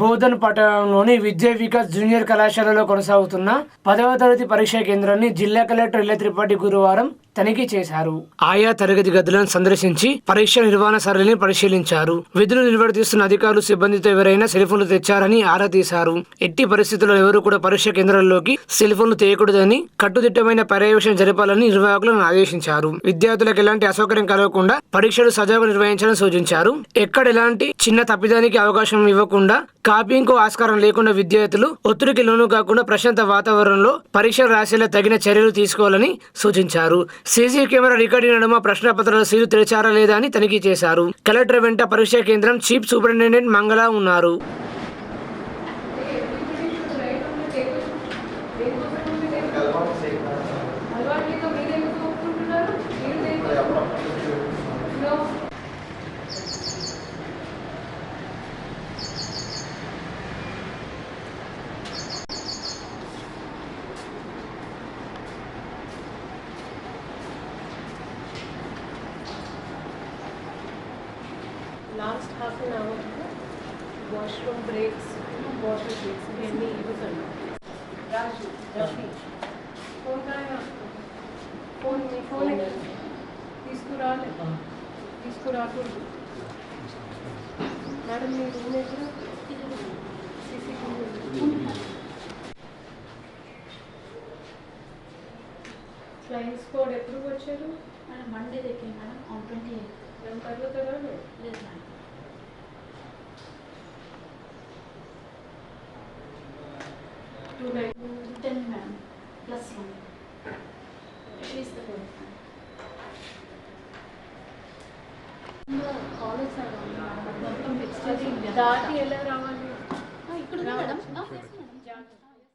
బోధన్ పట్టణంలోని విద్యా వికాస్ జూనియర్ కళాశాలలో కొనసాగుతున్న 10వ తరగతి పరీక్షా కేంద్రాన్ని జిల్లా కలెక్టర్ ఇళ్ల త్రిపాఠి గురువారం తనిఖీ చేశారు. ఆయా తరగతి గదులను సందర్శించి పరీక్ష నిర్వహణ సరళిని పరిశీలించారు. విధులు నిర్వర్తిస్తున్న అధికారులు సిబ్బందితో ఎవరైనా సెల్ ఫోన్లు తెచ్చారని ఆరా తీశారు. ఎట్టి పరిస్థితుల్లో ఎవరు కూడా పరీక్ష కేంద్రాల్లోకి సెల్ ఫోన్లు తీయకూడదని కట్టుదిట్టమైన పర్యవేక్షణ జరపాలని నిర్వాహకులను ఆదేశించారు. విద్యార్థులకు ఎలాంటి అసౌకర్యం కలగకుండా పరీక్షలు సజావుగా నిర్వహించాలని సూచించారు. ఎక్కడ ఎలాంటి చిన్న తప్పిదానికి అవకాశం ఇవ్వకుండా కాపీంగ్ ఆస్కారం లేకుండా విద్యార్థులు ఒత్తిడికి లోను కాకుండా ప్రశాంత వాతావరణంలో పరీక్షలు రాసేలా తగిన చర్యలు తీసుకోవాలని సూచించారు. సీసీ కెమెరా రికార్డింగ్ నడుమ ప్రశ్నపత్రాల సీలు తెరిచారా లేదా అని తనిఖీ చేశారు. కలెక్టర్ వెంట పరీక్షా కేంద్రం చీఫ్ సూపరింటెండెంట్ మంగళ ఉన్నారు. Last half an hour washroom breaks, water breaks, इवన్నీ ఇవ్వకండి. రాజు, రఫీ, ఫోన్ కాయా, ఫోన్ మీ ఫోన్ తీసుకురాకూడదు. మేడం మీ రూమ్ ఎక్కడ? ఫ్లయింగ్ స్క్వాడ్ ఎప్పుడు వచ్చారు? మేడం మండే దగ్గర మేడం ఆన్ 28. దాని తర్వాత రాలేదు మేడం 10 మేడం +1 అట్లీస్ట్ కాలేజ్ దాటి ఎలా రావాలి? ఇక్కడ మేడం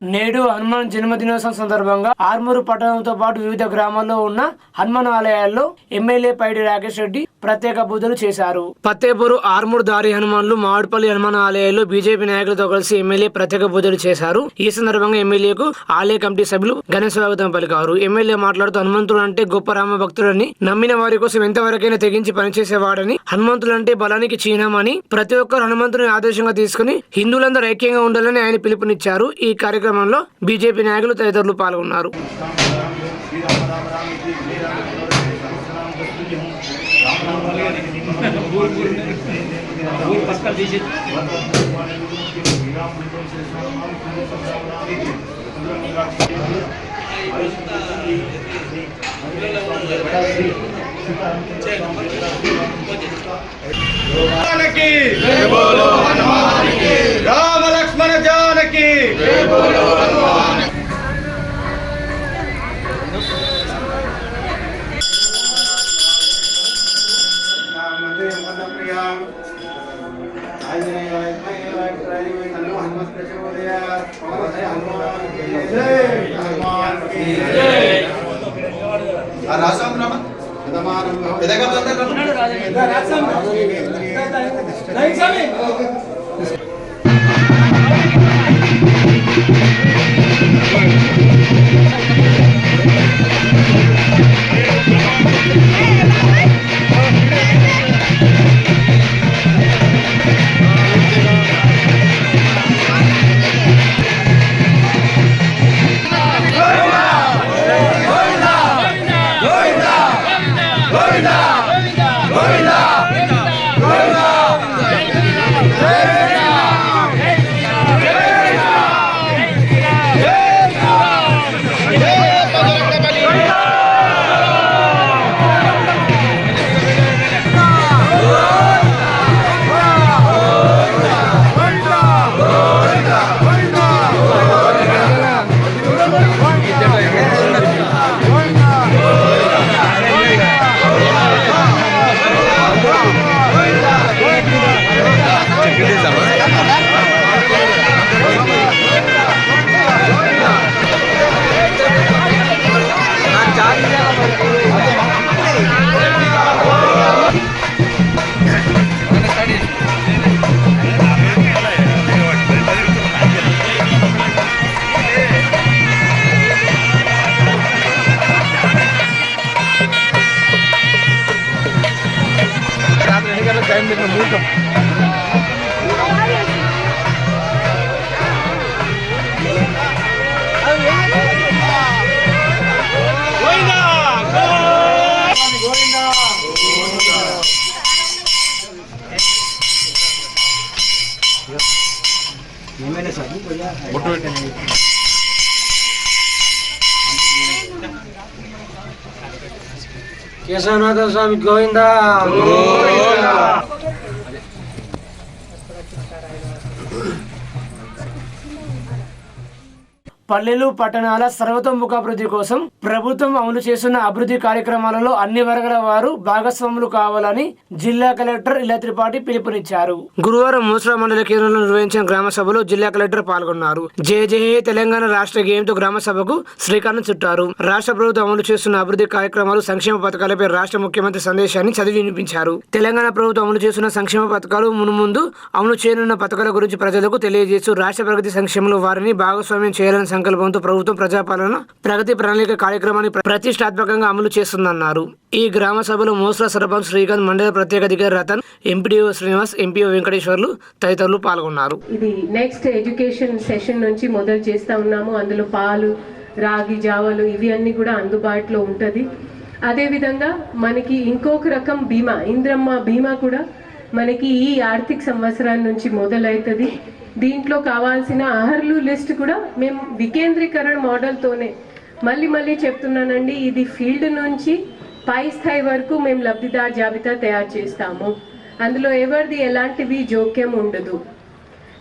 నేడు హనుమాన్ జన్మదినోత్సవం సందర్భంగా ఆర్మూరు పట్టణంతో పాటు వివిధ గ్రామాల్లో ఉన్న హనుమాన్ ఆలయాల్లో ఎమ్మెల్యే పైడి రాకేష్ రెడ్డి ప్రత్యేక పూజలు చేశారు. పత్తేపూరు ఆర్మూరు దారి హనుమాన్లు మామిడిపల్లి హనుమాన్ ఆలయాల్లో బీజేపీ నాయకులతో కలిసి ఎమ్మెల్యే ప్రత్యేక పూజలు చేశారు. ఈ సందర్భంగా ఎమ్మెల్యేకు ఆలయ కమిటీ సభ్యులు ఘన స్వాగతం పలికారు. ఎమ్మెల్యే మాట్లాడుతూ హనుమంతుడు అంటే గొప్ప రామ భక్తుడని, నమ్మిన వారి కోసం ఎంతవరకైనా తెగించి పనిచేసేవాడని, హనుమంతుడు అంటే బలానికి చిహ్నమని, ప్రతి ఒక్కరు హనుమంతుని ఆదర్శంగా తీసుకుని హిందువులందరూ ఐక్యంగా ఉండాలని ఆయన పిలుపునిచ్చారు. ఈ కార్యక్రమంలో బీజేపీ నాయకులు తదితరులు పాల్గొన్నారు. राम लक्ष्मण जानकी కేశవనాథ స్వామి గోవింద. పల్లెలు పట్టణాల సర్వతోముఖాభివృద్ధి కోసం ప్రభుత్వం అమలు చేస్తున్న అభివృద్ధి కార్యక్రమాలలో అన్ని వర్గాల వారు భాగస్వాములు కావాలని జిల్లా కలెక్టర్ ఇలా త్రిపాఠి పిలుపునిచ్చారు. గురువారం మూసరా మండల కేంద్రంలో నిర్వహించిన గ్రామ సభలో జిల్లా కలెక్టర్ పాల్గొన్నారు. జయ జయ తెలంగాణ రాష్ట్ర గేయంతో గ్రామ సభకు శ్రీకారం చుట్టారు. రాష్ట్ర ప్రభుత్వం అమలు చేస్తున్న అభివృద్ధి కార్యక్రమాలు సంక్షేమ పథకాలపై రాష్ట్ర ముఖ్యమంత్రి సందేశాన్ని చదివి వినిపించారు. తెలంగాణ ప్రభుత్వం అమలు చేస్తున్న సంక్షేమ పథకాలు మున్ముందు అమలు చేయనున్న పథకాల గురించి ప్రజలకు తెలియజేస్తూ రాష్ట్ర ప్రగతి సంక్షేమంలో వారిని భాగస్వామ్యం చేయాలని సంకల్పంతో ప్రభుత్వం ప్రజాపాలన ప్రగతి ప్రణాళిక కార్యక్రమాన్ని ప్రతిష్టాత్మకంగా అమలు చేస్తుందన్నారు. ఈ గ్రామ సభలో మోస్రా సర్పంచ్ శ్రీకాంత్, మండల ప్రత్యేక అధికారి రతన్, ఎంపీడీఓ శ్రీనివాస్, ఎంపీఓ వెంకటేశ్వర్లు తదితరులు పాల్గొన్నారు. ఇది నెక్స్ట్ ఎడ్యుకేషన్ సెషన్ నుంచి మొదలు చేస్తా ఉన్నాము. అందులో పాలు, రాగి జావలు ఇవి అన్ని కూడా అందుబాటులో ఉంటుంది. అదేవిధంగా మనకి ఇంకొక రకం బీమా, ఇంద్రమ్మ బీమా కూడా మనకి ఈ ఆర్థిక సంవత్సరం నుంచి మొదలవుతుంది. దీంట్లో కావాల్సిన అర్హులు లిస్ట్ కూడా మేము వికేంద్రీకరణ మోడల్తోనే మళ్ళీ చెప్తున్నానండి. ఇది ఫీల్డ్ నుంచి పై స్థాయి వరకు మేము లబ్ధిదారు జాబితా తయారు చేస్తాము. అందులో ఎవరిది ఎలాంటివి జోక్యం ఉండదు.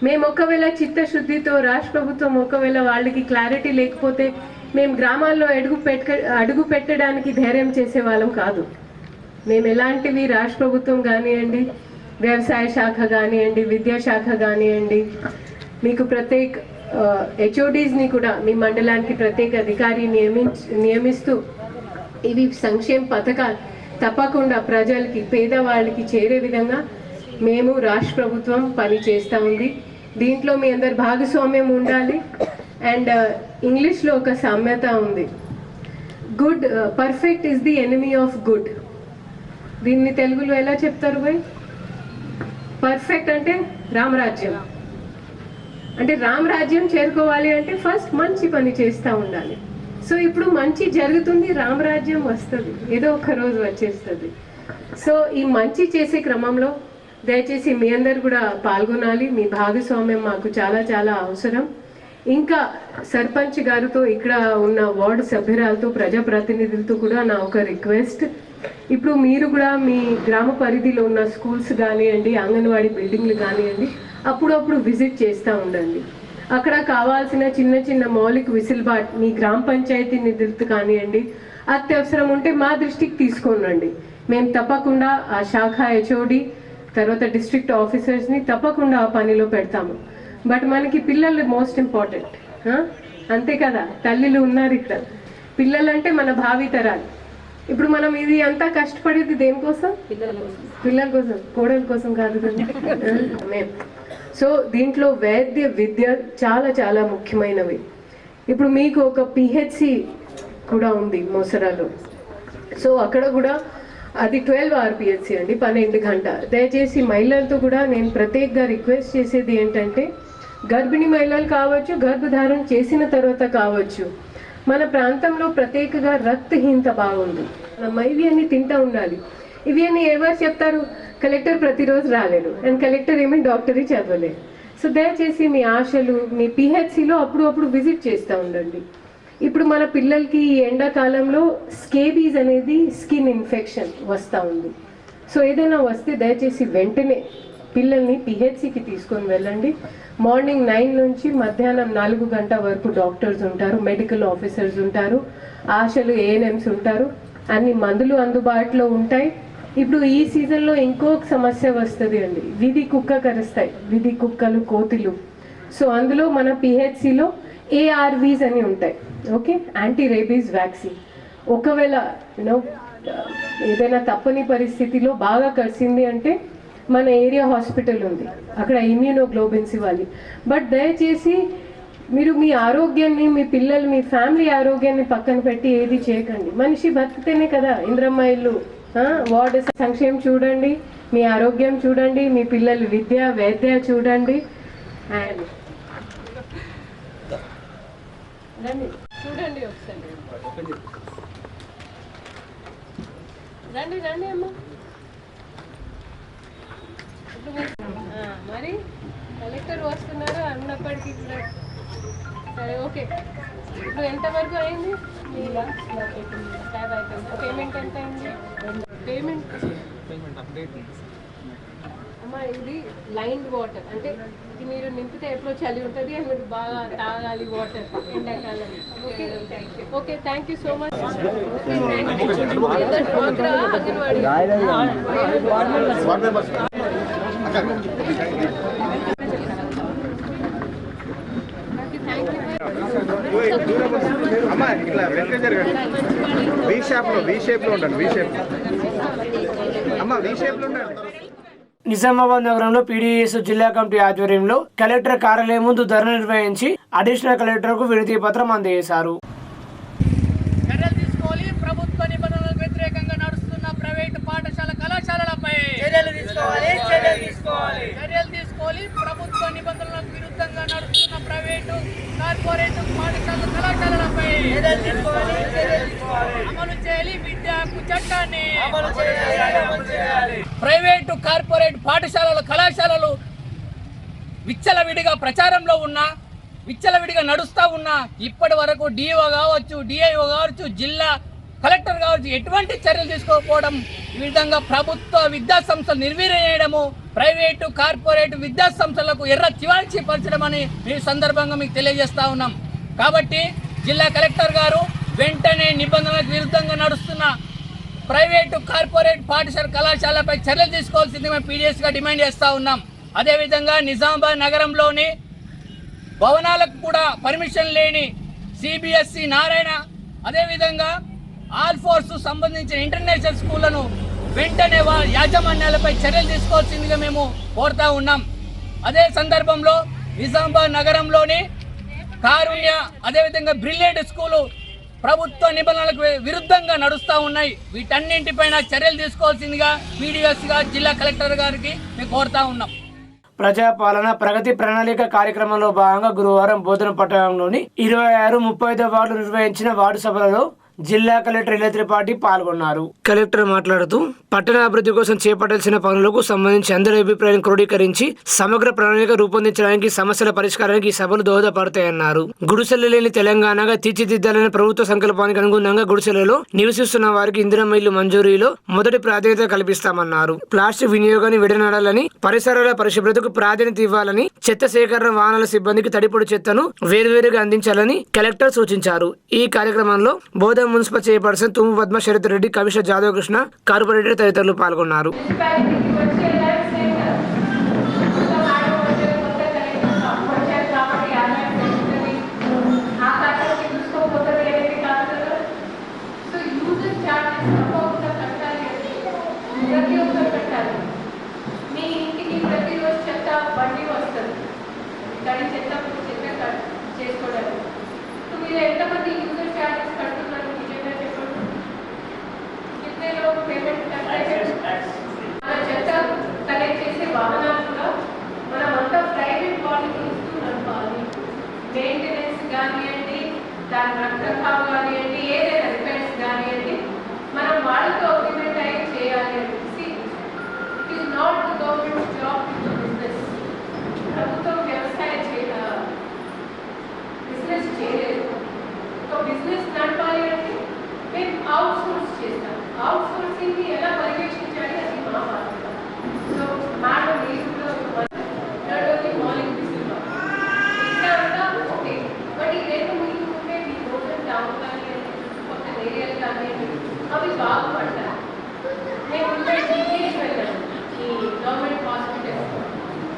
మేము ఒకవేళ చిత్తశుద్ధితో రాష్ట్ర ప్రభుత్వం ఒకవేళ వాళ్ళకి క్లారిటీ లేకపోతే మేము గ్రామాల్లో అడుగు పెట్టడానికి ధైర్యం చేసే వాళ్ళం కాదు. మేము ఎలాంటివి రాష్ట్ర ప్రభుత్వం కానివ్వండి, వ్యవసాయ శాఖ కానివ్వండి, విద్యాశాఖ కానివ్వండి, మీకు ప్రత్యేక హెచ్ఓడీస్ని కూడా మీ మండలానికి ప్రత్యేక అధికారి నియమిస్తూ ఇవి సంక్షేమ పథకాలు తప్పకుండా ప్రజలకి, పేదవాళ్ళకి చేరే విధంగా మేము రాష్ట్ర ప్రభుత్వం పని చేస్తూ ఉంది. దీంట్లో మీ అందరు భాగస్వామ్యం ఉండాలి. అండ్ ఇంగ్లీష్లో ఒక సామెత ఉంది, good perfect is the enemy of good. దీన్ని తెలుగులో ఎలా చెప్తారు భయ్? పర్ఫెక్ట్ అంటే రామరాజ్యం. అంటే రామరాజ్యం చేరుకోవాలి అంటే ఫస్ట్ మంచి పని చేస్తూ ఉండాలి. సో ఇప్పుడు మంచి జరుగుతుంది, రామరాజ్యం వస్తుంది, ఏదో ఒక రోజు వచ్చేస్తుంది. సో ఈ మంచి చేసే క్రమంలో దయచేసి మీ అందరు కూడా పాల్గొనాలి. మీ భాగస్వామ్యం మాకు చాలా చాలా అవసరం. ఇంకా సర్పంచ్ గారితో, ఇక్కడ ఉన్న వార్డు సభ్యురాలతో, ప్రజాప్రతినిధులతో కూడా నా ఒక రిక్వెస్ట్, ఇప్పుడు మీరు కూడా మీ గ్రామ పరిధిలో ఉన్న స్కూల్స్ కానివ్వండి, అంగన్వాడీ బిల్డింగ్లు కానివ్వండి, అప్పుడప్పుడు విజిట్ చేస్తూ ఉండండి. అక్కడ కావాల్సిన చిన్న మౌలిక విసులుబాటు మీ గ్రామ పంచాయతీ నిధులతో కానివ్వండి, అత్యవసరం ఉంటే మా దృష్టికి తీసుకొనండి. మేము తప్పకుండా ఆ శాఖ హెచ్ఓడి తర్వాత డిస్ట్రిక్ట్ ఆఫీసర్స్ని తప్పకుండా ఆ పనిలో పెడతాము. బట్ మనకి పిల్లలు మోస్ట్ ఇంపార్టెంట్, అంతే కదా? తల్లులు ఉన్నారు ఇక్కడ, పిల్లలంటే మన భావి తరాలు. ఇప్పుడు మనం ఇది అంతా కష్టపడేది దేనికోసం? పిల్లల కోసం, కోడల కోసం కాదు కదా మేము. సో దీంట్లో వైద్య విద్య చాలా చాలా ముఖ్యమైనవి. ఇప్పుడు మీకు ఒక పిహెచ్సి కూడా ఉంది మోసరాలో. సో అక్కడ కూడా అది 12 RPHC అండి, 12 గంటలు. దయచేసి మహిళలతో కూడా నేను ప్రత్యేకంగా రిక్వెస్ట్ చేసేది ఏంటంటే, గర్భిణీ మహిళలు కావచ్చు, గర్భధారణ చేసిన తర్వాత కావచ్చు, మన ప్రాంతంలో ప్రత్యేకంగా రక్తహీనత బాగుంది. ఇవి అన్ని తింటూ ఉండాలి. ఇవి అన్ని ఎవరు చెప్తారు? కలెక్టర్ ప్రతిరోజు రాలేరు, అండ్ కలెక్టర్ ఏమీ డాక్టరీ చదవలేదు. సో దయచేసి మీ ఆశలు మీ పిహెచ్సిలో అప్పుడు విజిట్ చేస్తూ ఉండండి. ఇప్పుడు మన పిల్లలకి ఈ ఎండాకాలంలో స్కేబీస్ అనేది స్కిన్ ఇన్ఫెక్షన్ వస్తూ ఉంది. సో ఏదైనా వస్తే దయచేసి వెంటనే పిల్లల్ని పిహెచ్సికి తీసుకొని వెళ్ళండి. మార్నింగ్ 9 నుంచి మధ్యాహ్నం 4 గంటల వరకు డాక్టర్స్ ఉంటారు, మెడికల్ ఆఫీసర్స్ ఉంటారు, ఆశలు ఏఎన్ఎంస్ ఉంటారు, అన్ని మందులు అందుబాటులో ఉంటాయి. ఇప్పుడు ఈ సీజన్లో ఇంకొక సమస్య వస్తుంది అండి, విధి కుక్క కరుస్తాయి, విధి కుక్కలు, కోతులు. సో అందులో మన పిహెచ్సిలో ARVs అని ఉంటాయి, ఓకే, యాంటీ రేబీస్ వ్యాక్సిన్. ఒకవేళ ఏదైనా తప్పని పరిస్థితిలో బాగా కరిసింది అంటే మన ఏరియా హాస్పిటల్ ఉంది, అక్కడ ఇమ్యూనోగ్లోబిన్స్ ఇవ్వాలి. బట్ దయచేసి మీరు మీ ఆరోగ్యాన్ని, మీ పిల్లలు, మీ ఫ్యామిలీ ఆరోగ్యాన్ని పక్కన పెట్టి ఏది చేయకండి. మనిషి బతికితేనే కదా ఇంద్రమ్మ ఇల్లు. వార్డు సంక్షేమం చూడండి, మీ ఆరోగ్యం చూడండి, మీ పిల్లలు విద్య వైద్య చూడండి. అండ్ చూడండి ఒకసారి, రండి అమ్మ. మరి కలెక్టర్ వస్తున్నారు అన్నప్పటికీ కూడా సరే ఓకే. ఇప్పుడు ఎంతవరకు అయింది? పేమెంట్ ఎంత అయింది? పేమెంట్ అమ్మా ఇది లైన్ వాటర్ అంటే ఇది మీరు నింపితే ఎప్పుడో చలి ఉంటుంది అని మీరు బాగా తాగాలి వాటర్ ఎండాకాలం. Okay okay thank you so much. అమ్మా ఇట్లా వెనక జరగండి. వి షేప్ లో ఉండండి. వి షేప్ అమ్మా వి షేప్ లో ఉండండి. నిజామాబాద్ నగరంలో పీడీఎస్ జిల్లా కమిటీ ఆధ్వర్యంలో కలెక్టర్ కార్యాలయం ముందు ధర్నా నిర్వహించి అడిషనల్ కలెక్టర్ కు వినతి పత్రం అందజేశారు. చర్యలు తీసుకోవాలి. ప్రభుత్వ నిబంధనలకు వ్యతిరేకంగా నడుస్తున్న ప్రైవేటు పాఠశాల కళాశాలలపై చర్యలు తీసుకోవాలి. ప్రభుత్వ నిబంధనలకు విరుద్ధంగా నడుస్తున్న ప్రైవేటు కార్పొరేట్ పాఠశాల కళాశాలలపై అమలు చేయాలి. విద్యా హక్కు చట్టాన్ని ప్రైవేటు కార్పొరేట్ పాఠశాలల కళాశాలలు విచ్చలవిడిగా ప్రచారంలో ఉన్నా, విచ్చలవిడిగా నడుస్తూ ఉన్నా ఇప్పటి వరకు డిఓ కావచ్చు, డిఐఓ కావచ్చు, జిల్లా కలెక్టర్ కావచ్చు ఎటువంటి చర్యలు తీసుకోకపోవడం, ఈ విధంగా ప్రభుత్వ విద్యా సంస్థలు నిర్వీర్యం చేయడము, ప్రైవేటు కార్పొరేట్ విద్యా సంస్థలకు ఎర్ర చివాల్చి పరచడం అని ఈ సందర్భంగా మీకు తెలియజేస్తా ఉన్నాం. కాబట్టి జిల్లా కలెక్టర్ గారు వెంటనే నిబంధనలకు విరుద్ధంగా నడుస్తున్న ప్రైవేటు కార్పొరేట్ పాఠశాల కళాశాలపై చర్యలు తీసుకోవాల్సింది మేము పీడిఎస్గా డిమాండ్ చేస్తూ ఉన్నాం. అదేవిధంగా నిజామాబాద్ నగరంలోని భవనాలకు కూడా పర్మిషన్ లేని సిబిఎస్ఈ నారాయణ, అదేవిధంగా ఆల్ ఫోర్స్ సంబంధించిన ఇంటర్నేషనల్ స్కూళ్లను వెంటనే యాజమాన్యాలపై చర్యలు తీసుకోవాల్సిందిగా మేము కోరుతా ఉన్నాం. అదే సందర్భంలో నిజామాబాద్ నగరంలోని కారుణ్య, అదేవిధంగా బ్రిలియంట్ స్కూలు ప్రభుత్వ నిబంధనలకు విరుద్ధంగా నడుస్తూ ఉన్నాయి. వీటన్నింటిపైన చర్యలు తీసుకోవాల్సిందిగా పీడీఎస్గా జిల్లా కలెక్టర్ గారికి మేము కోరుతా ఉన్నాం. ప్రజాపాలన ప్రగతి ప్రణాళిక కార్యక్రమంలో భాగంగా గురువారం బోధన పట్టణంలోని 26, 35 వార్డులు నిర్వహించిన వార్డు సభలలో జిల్లా కలెక్టర్ ఇళ్ల త్రిపాఠి పాల్గొన్నారు. కలెక్టర్ మాట్లాడుతూ పట్టణ అభివృద్ధి కోసం చేపట్టాల్సిన పనులకు సంబంధించి అందరి అభిప్రాయం క్రోడీకరించి సమగ్ర ప్రణాళిక రూపొందించడానికి, సమస్యల పరిష్కారానికి ఈ సభలు దోహదపడతాయన్నారు. గుడిసెలు లేని తెలంగాణగా తీర్చిదిద్దాలనే ప్రభుత్వ సంకల్పానికి అనుగుణంగా గుడిసెలలో నివసిస్తున్న వారికి ఇందిరమ్మ ఇల్లు మంజూరీలో మొదటి ప్రాధాన్యత కల్పిస్తామన్నారు. ప్లాస్టిక్ వినియోగాన్ని విడనాడాలని, పరిసరాల పరిశుభ్రతకు ప్రాధాన్యత ఇవ్వాలని, చెత్త సేకరణ వాహనాల సిబ్బందికి తడిపొడి చెత్తను వేరువేరుగా అందించాలని కలెక్టర్ సూచించారు. ఈ కార్యక్రమంలో బోధన మున్సిపల్ చైర్పర్సన్ తుమ్ము పద్మ శరత్ రెడ్డి, కమిషనర్ జాదవ్ కృష్ణ, కార్పొరేటర్ తదితరులు పాల్గొన్నారు. మెయింటెనెన్స్ కానివ్వండి, దాని రక్తస్రావం కానివ్వండి, ఏదైనా రిపేర్స్ కానివ్వండి, మనం వాళ్ళతో అగ్రిమెంట్ అయ్యి చేయాలి. It is not the government job to business. ప్రభుత్వం బిజినెస్ చేయలేదు. ఒక బిజినెస్ నడపాలి అంటే మేము అవుట్ సోర్స్ చేస్తాం. అవుట్ సోర్సింగ్ ఎలా పర్యవేక్షించాలి అది మా బాధ్యత. సో మేడం లీవ్లో మార్నింగ్ ఓకే, బట్ ఈ రెండు మీకు ఉంటే మీ రోడ్లు టౌన్ కానీ కొత్త ఏరియాలు కానీ అవి బాగుపడతారు. మేము జీకేసి వెళ్ళాము ఈ గవర్నమెంట్ హాస్పిటల్స్.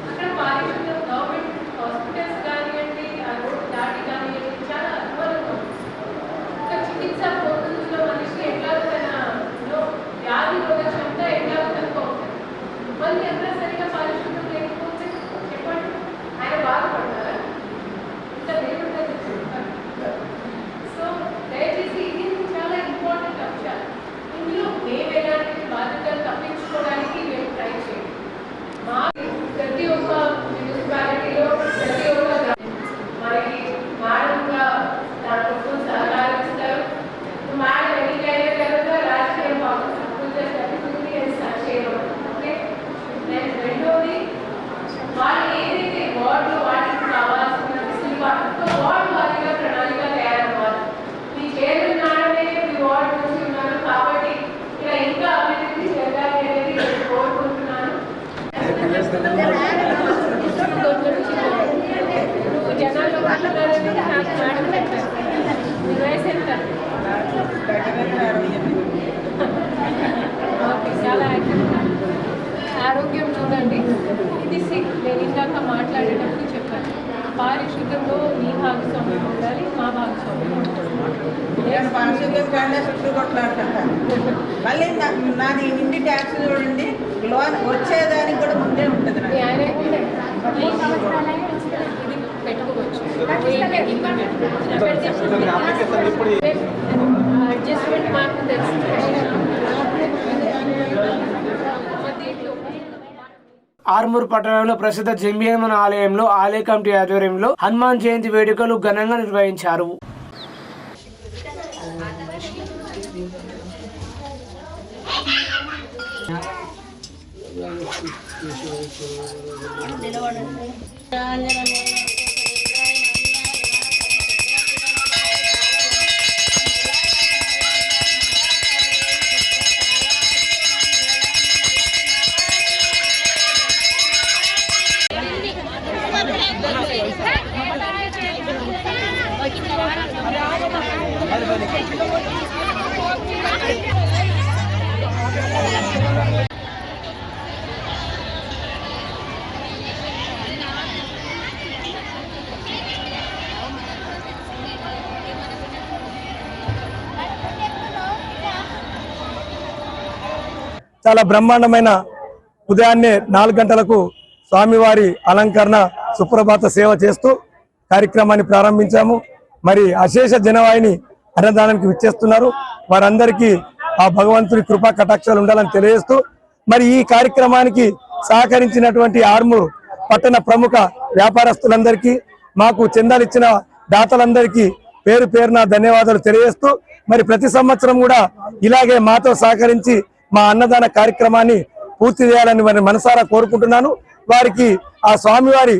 అక్కడ పారిశుద్ధ్యం గవర్నమెంట్ హాస్పిటల్స్ కానివ్వండి, ఆ రోడ్ దాటి కానివ్వండి చాలా అధ్వానంగా ఉంది. ఒక చికిత్స పొందుతున్న మనిషి ఎట్లా తన వ్యాధి రోగక్షంతా ఎట్లా తక్కువ ఉంటుంది. మళ్ళీ ఎక్కడ సరిగా పారిశుద్ధ్యం లేకపోతే చెప్పండి, ఆయన బాధపడతారా? ఇంత లేకుంటుంది. సో దయచేసి ఇది చాలా ఇంపార్టెంట్ అంశాలు. ఇందులో మేము ఎలాంటి బాధ్యతలు తప్పించుకోవడానికి మేము ట్రై చేయండి. మా ప్రతి ఒక్క మున్సిపాలిటీలో ప్రతి ఒక్క మనకి మేడంగా దానికోసం సహకరిస్తారు. మేడం ఎన్నికైన తర్వాత రాజకీయం జరుగుతుంది అని సంక్షేమం. ఓకే, నేను నువ్వు జనాల్లో మాట్లాడాలని నాకు మేడం చెప్పారు. నీ వయసు ఎంత? ఓకే, చాలా యాక్టివ్. ఆరోగ్యం చూడండి. ఇది సిక్. నేను ఇందాక మాట్లాడేటప్పుడు చెప్పాను, పారిశుద్ధ్యంలో మీ భాగస్వామ్యం ఉండాలి, మా భాగస్వామ్యం ఉండాలి. పారిశుద్ధ్యం కానీ చుట్టూ కొట్లాడుకుంటాను. మళ్ళీ నాది ఇంటి ట్యాక్స్ చూడండి, లోన్ వచ్చేదానికి కూడా ముందే ఉంటుంది. మీ ఆయన ఉండే ఇది పెట్టుకోవచ్చు, అడ్జస్ట్మెంట్ మాకు తెలుస్తుంది. ఆర్మూర్ పట్టణంలో ప్రసిద్ధ జంబియమ్మన్ ఆలయంలో ఆలయ కమిటీ ఆధ్వర్యంలో హనుమాన్ జయంతి వేడుకలు ఘనంగా నిర్వహించారు. చాలా బ్రహ్మాండమైన ఉదయాన్నే 4 గంటలకు స్వామివారి అలంకరణ సుప్రభాత సేవ చేస్తూ కార్యక్రమాన్ని ప్రారంభించాము. మరి అశేష జనవాహిని అన్నదానానికి విచ్చేస్తున్నారు. వారందరికీ ఆ భగవంతుడి కృపా కటాక్షాలు ఉండాలని తెలియజేస్తూ మరి ఈ కార్యక్రమానికి సహకరించినటువంటి ఆర్మూర్ పట్టణ ప్రముఖ వ్యాపారస్తులందరికీ, మాకు చందాలు ఇచ్చిన దాతలందరికీ పేరు పేరున ధన్యవాదాలు తెలియజేస్తూ మరి ప్రతి సంవత్సరం కూడా ఇలాగే మాతో సహకరించి మా అన్నదాన కార్యక్రమాన్ని పూర్తి చేయాలని మరి మనసారా కోరుకుంటున్నాను. వారికి ఆ స్వామివారి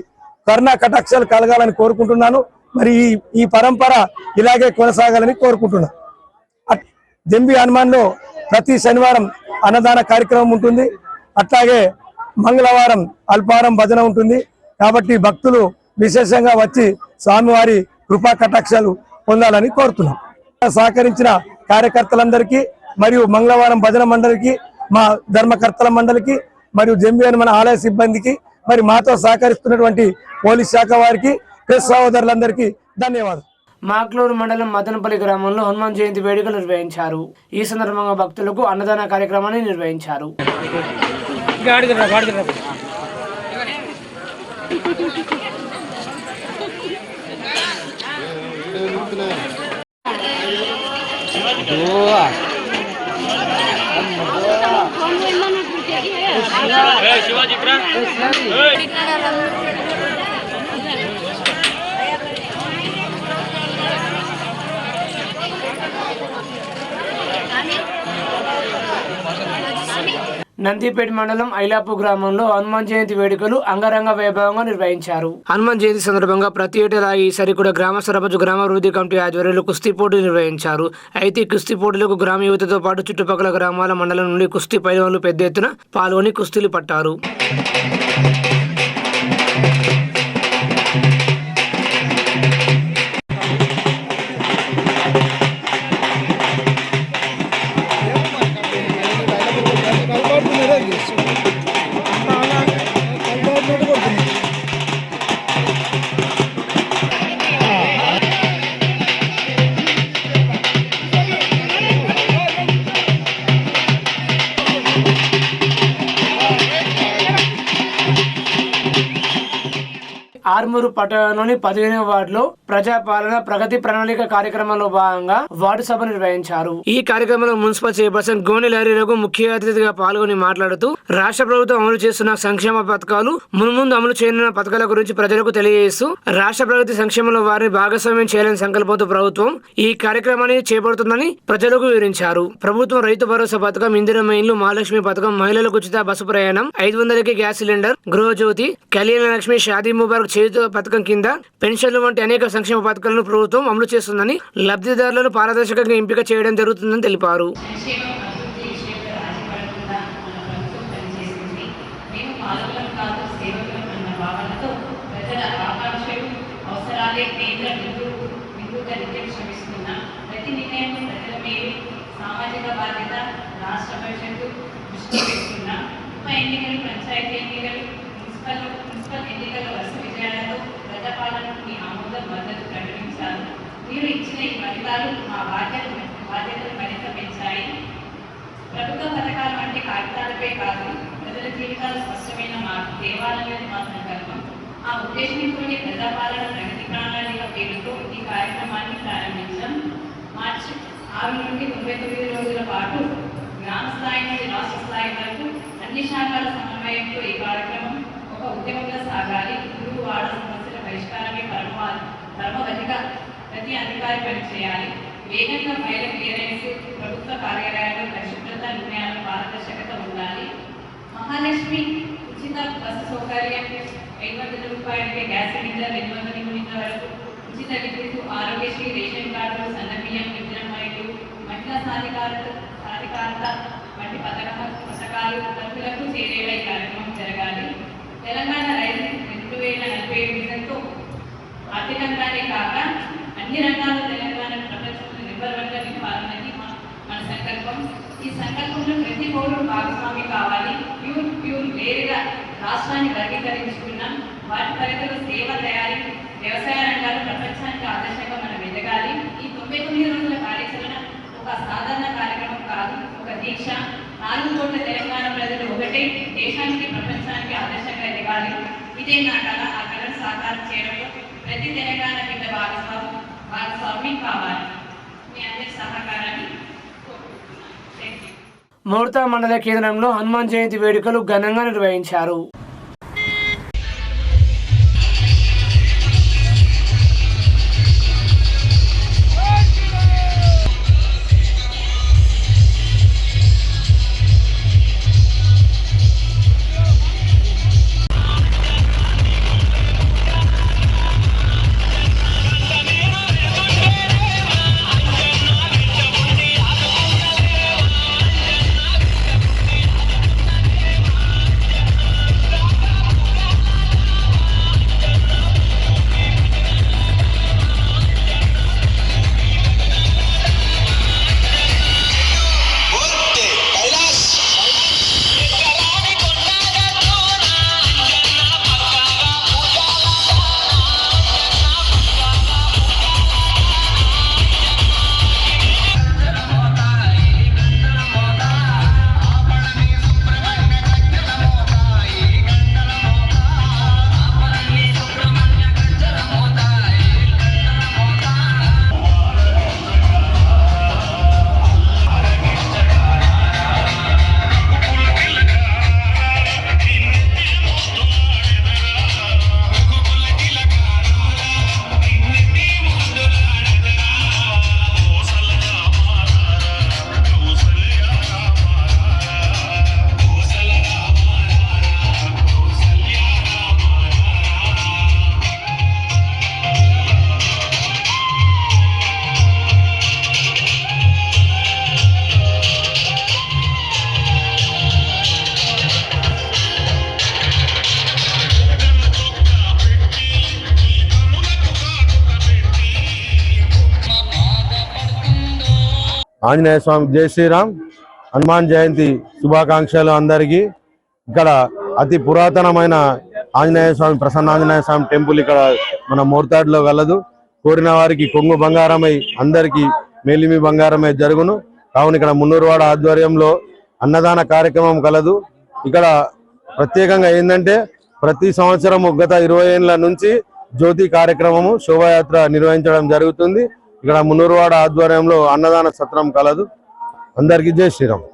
కరుణా కటాక్షాలు కలగాలని కోరుకుంటున్నాను. మరి ఈ పరంపర ఇలాగే కొనసాగాలని కోరుకుంటున్నాను. జంబి హనుమాన్లో ప్రతి శనివారం అన్నదాన కార్యక్రమం ఉంటుంది. అట్లాగే మంగళవారం అల్పారం భజన ఉంటుంది. కాబట్టి భక్తులు విశేషంగా వచ్చి స్వామివారి కృపా కటాక్షాలు పొందాలని కోరుతున్నాం. సహకరించిన కార్యకర్తలందరికీ మరియు మంగళవారం భజన మండలికి, మా ధర్మకర్తల మండలికి మరియు జంబి హనుమాన్ ఆలయ సిబ్బందికి, మరి మాతో సహకరిస్తున్నటువంటి పోలీస్ శాఖ వారికి, ప్రెస్ సహోదరులందరికీ ధన్యవాదాలు. మాక్లూరు మండలం మదనపల్లి గ్రామంలో హనుమాన్ జయంతి వేడుకలు నిర్వహించారు. ఈ సందర్భంగా భక్తులకు అన్నదాన కార్యక్రమాన్ని నిర్వహించారు. నందిపేట మండలం ఐలాపు గ్రామంలో హనుమాన్ జయంతి వేడుకలు అంగరంగ వైభవంగా నిర్వహించారు. హనుమాన్ జయంతి సందర్భంగా ప్రతి ఏటా ఈసారి కూడా గ్రామ సర్పంచ్ గ్రామాభివృద్ధి కమిటీ ఆధ్వర్యంలో కుస్తీ పోటీలు నిర్వహించారు. అయితే కుస్తీ పోటీలకు గ్రామ యువతతో పాటు చుట్టుపక్కల గ్రామాల మండలం నుండి కుస్తీ పైలవాన్లు పెద్ద ఎత్తున పాల్గొని కుస్తీలు పట్టారు. ఆర్మూరు పట్టణంలోని 15వ వార్డులో ప్రజాపాలన ప్రగతి ప్రణాళిక కార్యక్రమంలో భాగంగా వార్డు సభ నిర్వహించారు. ఈ కార్యక్రమంలో మున్సిపల్ చైర్పర్సన్ గోనె లారీ రఘు ముఖ్య అతిథిగా పాల్గొని మాట్లాడుతూ రాష్ట్ర ప్రభుత్వం అమలు చేస్తున్న సంక్షేమ పథకాలు, మున్ముందు అమలు చేయనున్న పథకాల గురించి ప్రజలకు తెలియజేస్తూ రాష్ట్ర ప్రగతి సంక్షేమంలో వారిని భాగస్వామ్యం చేయాలని సంకల్పంతో ప్రభుత్వం ఈ కార్యక్రమాన్ని చేపడుతుందని ప్రజలకు వివరించారు. ప్రభుత్వం రైతు భరోసా పథకం, ఇందిరమ్మ ఇండ్లు, మహాలక్ష్మి పథకం, మహిళలకు ఉచిత బస్సు ప్రయాణం, 500కి గ్యాస్ సిలిండర్, గృహజ్యోతి, కళ్యాణ లక్ష్మి, షాదీ ముబారక్ చేయుత పథకం కింద పెన్షన్లు వంటి అనేక సంక్షేమ పథకాలను ప్రభుత్వం అమలు చేస్తుందని, లబ్ధిదారులను పారదర్శకంగా ఎంపిక చేయడం జరుగుతుందని తెలిపారు. మేము కాదు సేవకులు అన్న భావనతో ప్రజల ఆకాంక్షలు అవసరాలే కేంద్ర బిందువుగా నిత్యం శ్రమిస్తున్న ప్రతి నిర్ణయం ప్రజల మేలు సామాజిక బాధ్యత రాష్ట్ర భవిష్యత్తు దృష్టిలో పెట్టుకున్న ఉప ఎన్నికలు పంచాయతీ ఎన్నికలు మున్సిపల్ ఎన్నికల వరుస విజయాలతో ప్రజాపాలనకు మీ ఆమోదం మద్దతు ప్రకటించారు. మీరు ఇచ్చిన ఈ ఫలితాలు మా బాధ్యతలు మరింత పెంచాయి. ప్రభుత్వ పథకాలు అంటే కాగితాలపై కాదు, ప్రజల జీవితాలు స్పష్టమైన మార్పు దేవాలయం మా సంకల్పం. ఆ ఉద్దేశంతోనే ప్రజాపాలన ప్రగతి ప్రణాళిక పేరుతో ఈ కార్యక్రమాన్ని ప్రారంభించాం. మార్చి 6 నుండి 99 రోజుల పాటు గ్రామ స్థాయి నుండి రాష్ట్ర స్థాయి వరకు అన్ని శాఖల సమన్వయంతో ఈ కార్యక్రమం ఒక ఉద్యమంగా సాగాలి. ఊరు వాడ సమస్యల పరిష్కారమే పరమగతిగా ప్రతి అధికారి పనిచేయాలి. వేగంగా మహిళ క్లియరెన్స్, ప్రభుత్వ కార్యాలయాల్లో పరిశుభ్రత, నిర్ణయాలు పారదర్శకత ఉండాలి. మహాలక్ష్మి ఉచిత బస్సు సౌకర్యం, 500 రూపాయలకే గ్యాస్ సిలిండర్ 200 యూనిట్ల వరకు ఉచిత విద్యుత్, ఆరోగ్యశ్రీ, రేషన్ కార్డులు, సన్నబియ్యం, నిద్రమైలు, మహిళా సాధికారత వంటి పథకాలు ప్రజలకు చేరేలా ఈ కార్యక్రమం జరగాలి. తెలంగాణ రైతు 2047 విజన్తో ఆర్థికంగానే కాక అన్ని రంగాల్లో తెలంగాణ ప్రపంచంలో నెంబర్ 1గా నింపాలన్నది మన సంకల్పం. ఈ సంకల్పంలో ప్రతి పౌరుడు భాగస్వామి కావాలి. ప్యూర్ వేరుగా రాష్ట్రాన్ని వర్గీకరించుకున్నాం. వాటి పరిధిలో సేవ, తయారీ, వ్యవసాయ రంగాలు ప్రపంచానికి ఆదర్శంగా మనం ఎదగాలి. ఈ 99 రోజుల కార్యాచరణ ఒక సాధారణ కార్యక్రమం కాదు, ఒక దీక్ష. 4 కోట్ల తెలంగాణ ప్రజలు ఒకటే దేశానికి, ప్రపంచానికి ఆదర్శంగా ఎదగాలి. ఇదే నా కళ. ఆ కళను సాకారం చేయడంలో ప్రతి తెలంగాణ బిడ్డ భాగస్వామి కావాలి. మీ అందరి సహకారాన్ని కోరుకుంటున్నాను. మోర్తా మండల కేంద్రంలో హనుమాన్ జయంతి వేడుకలు ఘనంగా నిర్వహించారు. ఆంజనేయ స్వామి జై శ్రీరామ్. హనుమాన్ జయంతి శుభాకాంక్షలు అందరికీ. ఇక్కడ అతి పురాతనమైన ఆంజనేయ స్వామి, ప్రసన్న ఆంజనేయ స్వామి టెంపుల్ ఇక్కడ మన మోర్తాడ్లో కలదు. కోరిన వారికి కొంగు బంగారమై అందరికీ మేలిమి బంగారమై జరుగును. కావున ఇక్కడ మున్నూరువాడ ఆధ్వర్యంలో అన్నదాన కార్యక్రమం కలదు. ఇక్కడ ప్రత్యేకంగా ఏంటంటే ప్రతి సంవత్సరం గత 20 ఏళ్ల నుంచి జ్యోతి కార్యక్రమము, శోభాయాత్ర నిర్వహించడం జరుగుతుంది. ఇక్కడ మున్నూరువాడ ఆధ్వర్యంలో అన్నదాన సత్రం కలదు. అందరికీ జై శ్రీరామ్.